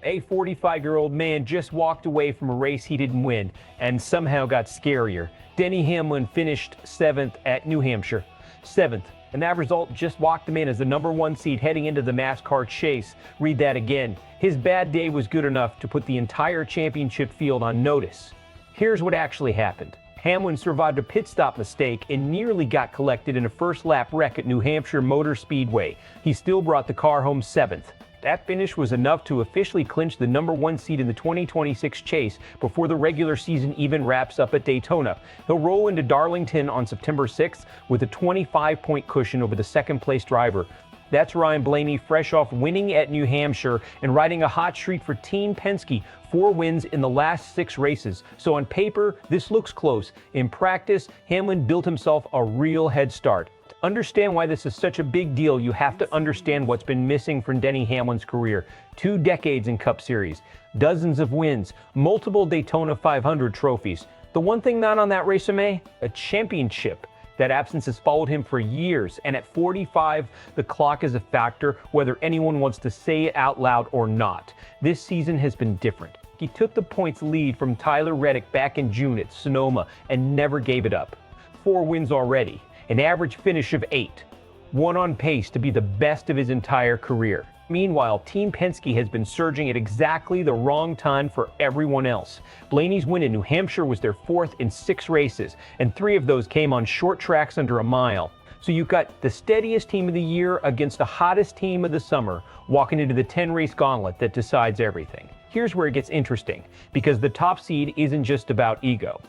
A 45-year-old man just walked away from a race he didn't win and somehow got scarier. Denny Hamlin finished 7th at New Hampshire. 7th. And that result just walked him in as the #1 seed heading into the NASCAR Chase. Read that again. His bad day was good enough to put the entire championship field on notice. Here's what actually happened. Hamlin survived a pit stop mistake and nearly got collected in a first lap wreck at New Hampshire Motor Speedway. He still brought the car home 7th. That finish was enough to officially clinch the #1 seed in the 2026 Chase before the regular season even wraps up at Daytona. He'll roll into Darlington on September 6th with a 25-point cushion over the second-place driver. That's Ryan Blaney, fresh off winning at New Hampshire and riding a hot streak for Team Penske. 4 wins in the last 6 races. So on paper, this looks close. In practice, Hamlin built himself a real head start. To understand why this is such a big deal, you have to understand what's been missing from Denny Hamlin's career. 2 decades in Cup Series, dozens of wins, multiple Daytona 500 trophies. The one thing not on that resume? A championship. That absence has followed him for years, and at 45, the clock is a factor whether anyone wants to say it out loud or not. This season has been different. He took the points lead from Tyler Reddick back in June at Sonoma and never gave it up. 4 wins already, an average finish of 8. One on pace to be the best of his entire career. Meanwhile, Team Penske has been surging at exactly the wrong time for everyone else. Blaney's win in New Hampshire was their 4th in 6 races, and 3 of those came on short tracks under a mile. So you've got the steadiest team of the year against the hottest team of the summer, walking into the 10-race gauntlet that decides everything. Here's where it gets interesting, because the top seed isn't just about ego.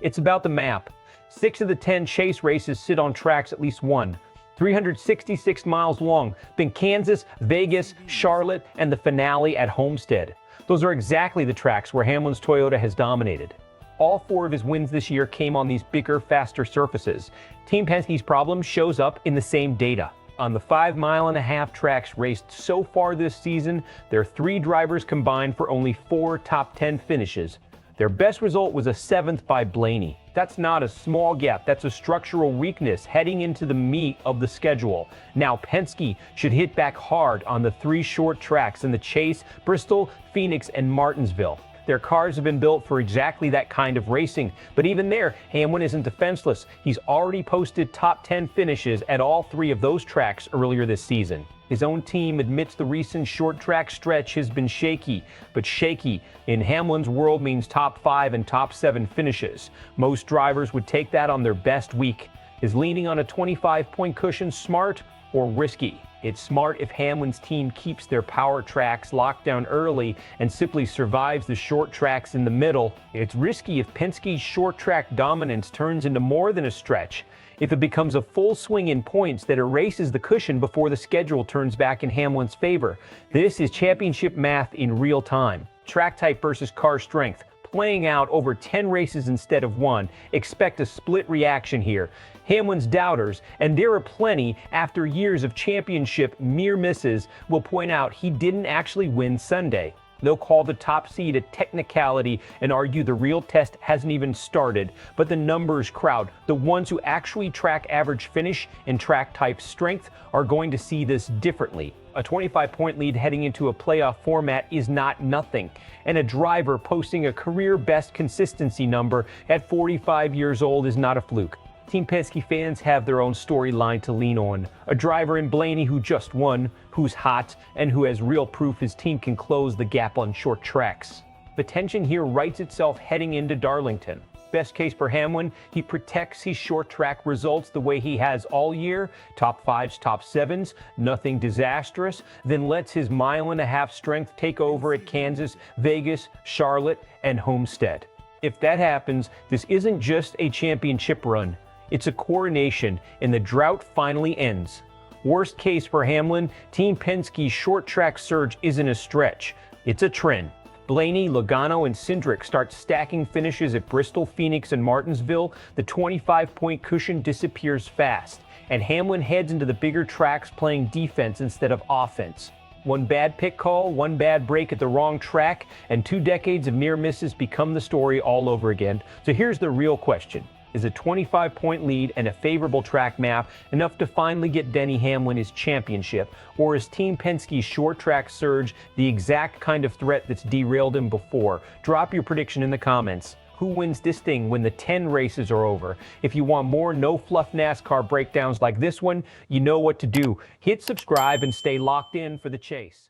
It's about the map. 6 of the 10 Chase races sit on tracks at least one. 366 miles long, then Kansas, Vegas, Charlotte, and the finale at Homestead. Those are exactly the tracks where Hamlin's Toyota has dominated. All 4 of his wins this year came on these bigger, faster surfaces. Team Penske's problem shows up in the same data. On the 5.5-mile tracks raced so far this season, their 3 drivers combined for only 4 top 10 finishes. Their best result was a 7th by Blaney. That's not a small gap, that's a structural weakness heading into the meat of the schedule. Now Penske should hit back hard on the 3 short tracks in the Chase, Bristol, Phoenix, and Martinsville. Their cars have been built for exactly that kind of racing, but even there, Hamlin isn't defenseless. He's already posted top 10 finishes at all 3 of those tracks earlier this season. His own team admits the recent short track stretch has been shaky, but shaky in Hamlin's world means top 5 and top 7 finishes. Most drivers would take that on their best week. Is leaning on a 25-point cushion smart or risky? It's smart if Hamlin's team keeps their power tracks locked down early and simply survives the short tracks in the middle. It's risky if Penske's short track dominance turns into more than a stretch. If it becomes a full swing in points that erases the cushion before the schedule turns back in Hamlin's favor. This is championship math in real time. Track type versus car strength. Playing out over 10 races instead of 1. Expect a split reaction here. Hamlin's doubters, and there are plenty after years of championship near misses, will point out he didn't actually win Sunday. They'll call the top seed a technicality and argue the real test hasn't even started. But the numbers crowd, the ones who actually track average finish and track type strength, are going to see this differently. A 25-point lead heading into a playoff format is not nothing. And a driver posting a career best consistency number at 45 years old is not a fluke. Team Penske fans have their own storyline to lean on. A driver in Blaney who just won, who's hot, and who has real proof his team can close the gap on short tracks. The tension here writes itself heading into Darlington. Best case for Hamlin, he protects his short track results the way he has all year, top 5s, top 7s, nothing disastrous, then lets his 1.5-mile strength take over at Kansas, Vegas, Charlotte, and Homestead. If that happens, this isn't just a championship run. It's a coronation, and the drought finally ends. Worst case for Hamlin, Team Penske's short track surge isn't a stretch. It's a trend. Blaney, Logano, and Cindric start stacking finishes at Bristol, Phoenix, and Martinsville. The 25-point cushion disappears fast, and Hamlin heads into the bigger tracks playing defense instead of offense. One bad pit call, one bad break at the wrong track, and 2 decades of near misses become the story all over again. So here's the real question. Is a 25-point lead and a favorable track map enough to finally get Denny Hamlin his championship? Or is Team Penske's short track surge the exact kind of threat that's derailed him before? Drop your prediction in the comments. Who wins this thing when the 10 races are over? If you want more no-fluff NASCAR breakdowns like this one, you know what to do. Hit subscribe and stay locked in for the chase.